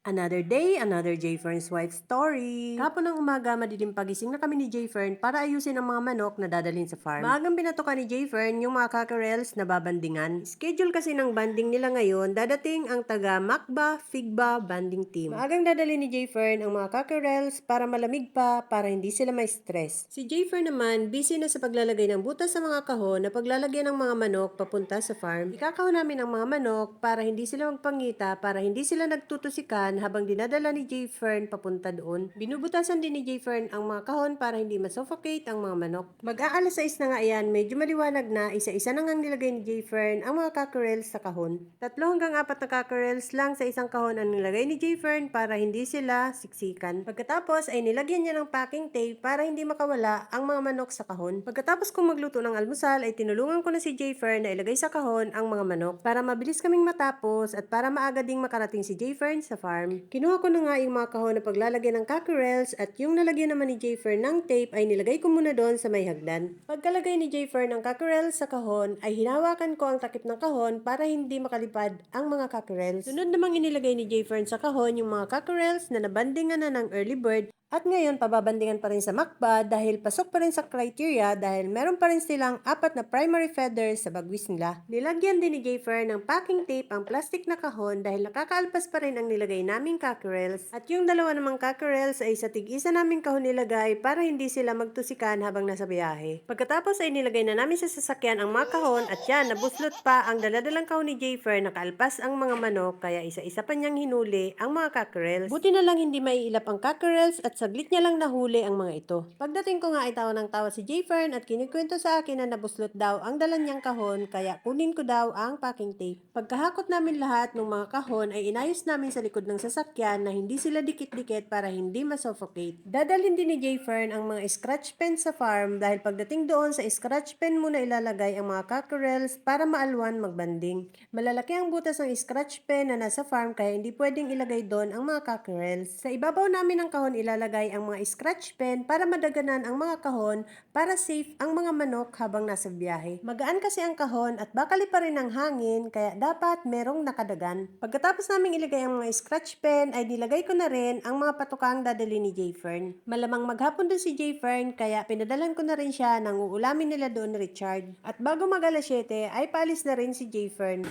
Another day, another J. Fern's wife story. Kapon ng umaga, madilim pagising na kami ni J. Fern para ayusin ang mga manok na dadalhin sa farm. Maagang binatoka ni J. Fern yung mga cockerels na babandingan. Schedule kasi ng banding nila ngayon, dadating ang taga Macba, Figba banding team. Maagang dadali ni J. Fern ang mga cockerels para malamig pa, para hindi sila may stress. Si J. Fern naman, busy na sa paglalagay ng butas sa mga kahon na paglalagyan ng mga manok papunta sa farm. Ikakahon namin ang mga manok para hindi sila magpangita, para hindi sila nagtutusikan habang dinadala ni J. Fern papunta doon. Binubutasan din ni J. Fern ang mga kahon para hindi masuffocate ang mga manok. Mag-aalas 6 na nga yan, medyo maliwanag na, isa-isa na ngang nilagay ni J. Fern ang mga cockerels sa kahon. 3 hanggang 4 na cockerels lang sa isang kahon ang nilagay ni J. Fern para hindi sila siksikan. Pagkatapos ay nilagyan niya ng packing tape para hindi makawala ang mga manok sa kahon. Pagkatapos kong magluto ng almusal ay tinulungan ko na si J. Fern na ilagay sa kahon ang mga manok para mabilis kaming matapos at para maaga ding makarating si J. Fern sa farm. Kinuha ko na nga yung mga kahon na paglalagyan ng cockerels at yung nalagyan naman ni J. Fern ng tape ay nilagay ko muna doon sa may hagdan. Pagkalagay ni J. Fern ng cockerels sa kahon ay hinawakan ko ang takip ng kahon para hindi makalipad ang mga cockerels. Sunod namang inilagay ni J. Fern sa kahon yung mga cockerels na nabandingan na ng early bird. At ngayon, pababandingan pa rin sa Macba dahil pasok pa rin sa criteria dahil meron pa rin silang 4 na primary feathers sa bagwis nila. Nilagyan din ni J. Fern ng packing tape ang plastic na kahon dahil nakakaalpas pa rin ang nilagay naming cockerels. At yung dalawa namang cockerels ay sa tig-isa naming kahon nilagay para hindi sila magtusikan habang nasa biyahe. Pagkatapos ay nilagay na namin sa sasakyan ang mga kahon at yan, nabuslot pa ang daladalang kahon ni J. Fern, nakaalpas ang mga manok kaya isa-isa pa niyang hinuli ang mga cockerels. Buti na lang hindi maiilap ang cockerels at saglit niya lang nahuli ang mga ito. Pagdating ko nga ay tawa ng tawa si J. Fern at kinikwento sa akin na nabuslot daw ang dala niyang kahon kaya kunin ko daw ang packing tape. Pagkahakot namin lahat ng mga kahon ay inayos namin sa likod ng sasakyan na hindi sila dikit-dikit para hindi masuffocate. Dadalhin din ni J. Fern ang mga scratch pen sa farm dahil pagdating doon sa scratch pen muna ilalagay ang mga cockerels para maalwan magbanding. Malalaki ang butas ng scratch pen na nasa farm kaya hindi pwedeng ilagay doon ang mga cockerels. Sa ibabaw namin ng kahon ilalagay ang mga scratch pen para madaganan ang mga kahon para safe ang mga manok habang nasa biyahe. Magaan kasi ang kahon at bakali pa rin ang hangin kaya dapat merong nakadagan. Pagkatapos naming ilagay ang mga scratch pen ay nilagay ko na rin ang mga patukang dadali ni J. Fern. Malamang maghapon doon si J. Fern kaya pinadalan ko na rin siya ng uulamin nila doon ni Richard. At bago mag alas 7 ay paalis na rin si J. Fern.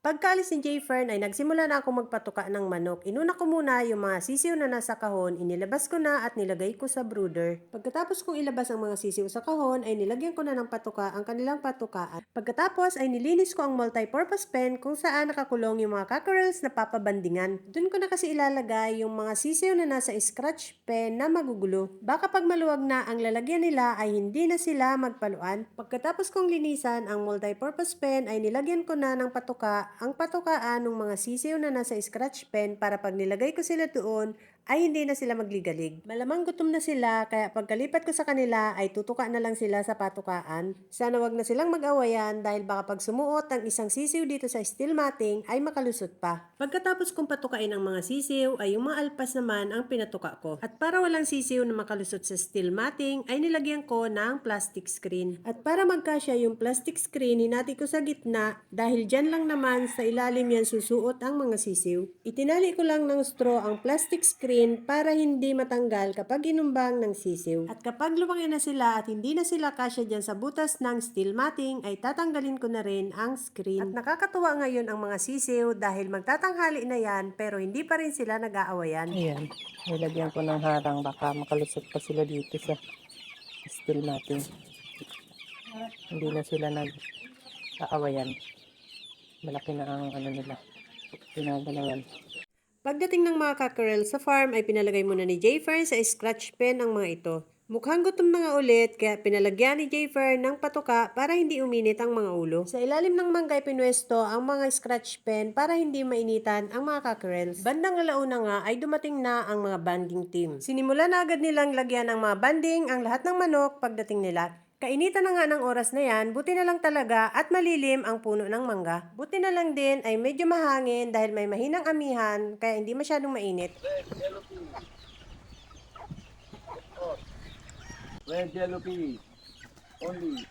Pagkaalis ni J. Fern ay nagsimula na ako magpatuka ng manok. Inuna ko muna yung mga sisiw na nasa kahon, inilabas ko na at nilagay ko sa brooder. Pagkatapos kong ilabas ang mga sisiw sa kahon ay nilagyan ko na ng patuka ang kanilang patukaan. Pagkatapos ay nilinis ko ang multi-purpose pen kung saan nakakulong yung mga cockerels na papabandingan. Doon ko na kasi ilalagay yung mga sisiw na nasa scratch pen na magugulo. Baka pag maluwag na ang lalagyan nila ay hindi na sila magpaluan. Pagkatapos kong linisan ang multi-purpose pen ay nilagyan ko na ng patuka ang patukaan ng mga sisiw na nasa scratch pen para pag nilagay ko sila doon ay hindi na sila magligalig. Malamang gutom na sila kaya pagkalipat ko sa kanila ay tutuka na lang sila sa patukaan. Sana wag na silang mag-awayan dahil baka pag sumuot ang isang sisiw dito sa steel matting ay makalusot pa. Pagkatapos kong patukain ang mga sisiw ay yung mga alpas naman ang pinatuka ko. At para walang sisiw na makalusot sa steel matting ay nilagyan ko ng plastic screen. At para magkasya yung plastic screen hinati ko sa gitna dahil dyan lang naman sa ilalim yan susuot ang mga sisiw. Itinali ko lang ng straw ang plastic screen para hindi matanggal kapag inumbang ng sisiw. At kapag lumaki na sila at hindi na sila kasya dyan sa butas ng steel matting ay tatanggalin ko na rin ang screen. At nakakatuwa ngayon ang mga sisiw dahil magtatanghali na yan pero hindi pa rin sila nag-aawayan. Ayan, nilagyan ko ng harang baka makalusot pa sila dito sa steel matting. Hindi na sila nag-aawayan. Malaki na ang ano nila, ginagalawan. Pagdating ng mga cockerel sa farm ay pinalagay muna ni J. Fern sa scratch pen ang mga ito. Mukhang gutom na nga ulit kaya pinalagyan ni J. Fern ng patuka para hindi uminit ang mga ulo. Sa ilalim ng mangga ay pinwesto ang mga scratch pen para hindi mainitan ang mga cockerels. Bandang alauna nga ay dumating na ang mga banding team. Sinimula na agad nilang lagyan ng mga banding ang lahat ng manok pagdating nila. Kainitan na nga ng oras na yan, buti na lang talaga at malilim ang puno ng mangga. Buti na lang din ay medyo mahangin dahil may mahinang amihan kaya hindi masyadong mainit. Red yellow pea only.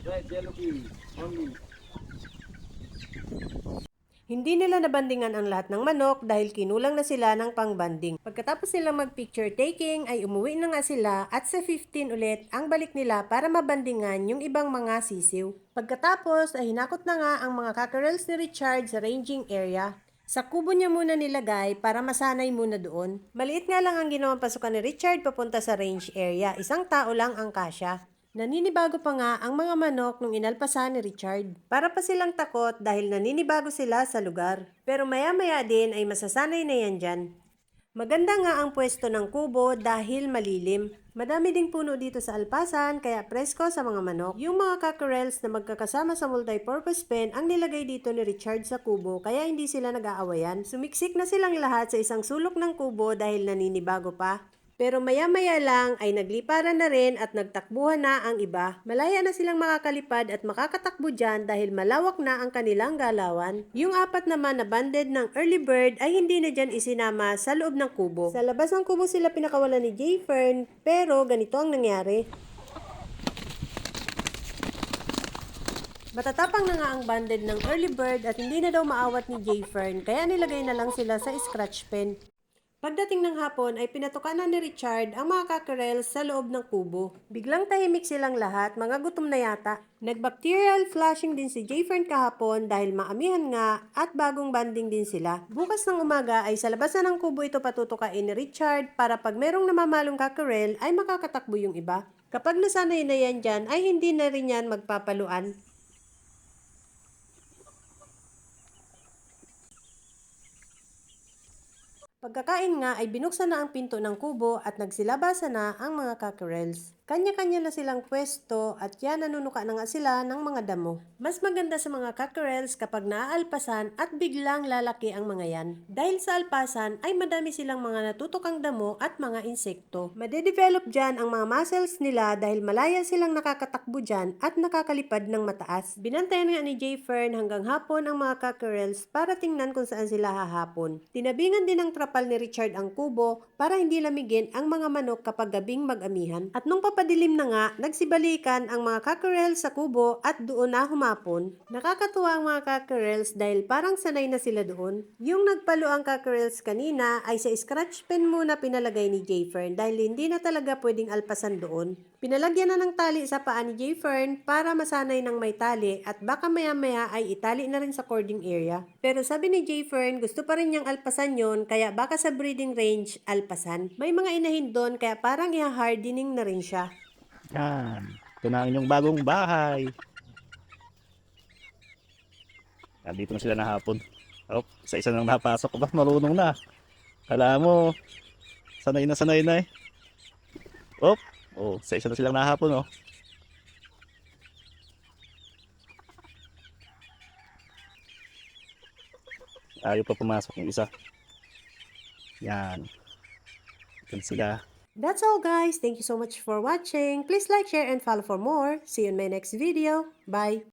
Red yellow bee. Only. Hindi nila nabandingan ang lahat ng manok dahil kinulang na sila ng pangbanding. Pagkatapos nilang mag-picture taking ay umuwi na nga sila at sa 15 ulit ang balik nila para mabandingan yung ibang mga sisiw. Pagkatapos ay hinakot na nga ang mga cockerels ni Richard sa ranging area. Sa kubo niya muna nilagay para masanay muna doon. Maliit nga lang ang ginawang pasukan ni Richard papunta sa range area. Isang tao lang ang kasya. Naninibago pa nga ang mga manok nung inalpasan ni Richard. Para pa silang takot dahil naninibago sila sa lugar. Pero maya-maya din ay masasanay na yan dyan. Maganda nga ang pwesto ng kubo dahil malilim. Madami ding puno dito sa alpasan kaya presko sa mga manok. Yung mga cockerels na magkakasama sa multi-purpose pen ang nilagay dito ni Richard sa kubo kaya hindi sila nag-aawayan. Sumiksik na silang lahat sa isang sulok ng kubo dahil naninibago pa. Pero maya-maya lang ay nagliparan na rin at nagtakbuhan na ang iba. Malaya na silang makakalipad at makakatakbo dyan dahil malawak na ang kanilang galawan. Yung apat naman na banded ng early bird ay hindi na dyan isinama sa loob ng kubo. Sa labas ng kubo sila pinakawalan ni Jay Fern pero ganito ang nangyari. Matatapang na nga ang banded ng early bird at hindi na daw maawat ni Jay Fern kaya nilagay na lang sila sa scratch pen. Pagdating ng hapon ay pinatukan na ni Richard ang mga cockerels sa loob ng kubo. Biglang tahimik silang lahat, mga gutom na yata. Nagbacterial flushing din si Jayfern kahapon dahil maamihan nga at bagong banding din sila. Bukas ng umaga ay sa labas na ng kubo ito patutukain ni Richard para pag merong namamalong cockerel ay makakatakbo yung iba. Kapag nasanay na yan dyan ay hindi na rin yan magpapaluan. Pagkakain nga ay binuksan na ang pinto ng kubo at nagsilabasa na ang mga cockerels. Kanya-kanya na silang pwesto at yan nanunuka na nga sila ng mga damo. Mas maganda sa mga cockerels kapag naaalpasan at biglang lalaki ang mga yan. Dahil sa alpasan ay madami silang mga natutukang damo at mga insekto. Madedevelop dyan ang mga muscles nila dahil malaya silang nakakatakbo dyan at nakakalipad ng mataas. Binantayan nga ni Jay Fern hanggang hapon ang mga cockerels para tingnan kung saan sila hahapon. Tinabingan din ng trapal ni Richard ang kubo para hindi lamigin ang mga manok kapag gabing mag-amihan. At nung papadilim na nga, nagsibalikan ang mga cockerels sa kubo at doon na humapon. Nakakatuwa ang mga cockerels dahil parang sanay na sila doon. Yung nagpalo ang cockerels kanina ay sa scratch pen muna pinalagay ni Jay Fern dahil hindi na talaga pwedeng alpasan doon. Pinalagyan na ng tali sa paa ni Jay Fern para masanay ng may tali at baka maya-maya ay itali na rin sa cording area. Pero sabi ni Jay Fern gusto pa rin niyang alpasan yon kaya baka sa breeding range alpasan. May mga inahin doon kaya parang iha-hardening na rin siya. Yan. Ito na ang inyong bagong bahay. Yan, dito na sila nahapon. Oh, isa-isa nang napasok. Ba, marunong na. Kala mo, sanay na eh. Oh, isa-isa na silang nahapon, oh. Ayaw pa pumasok yung isa. Yan. Yan sila. That's all guys. Thank you so much for watching. Please like, share, and follow for more. See you in my next video. Bye!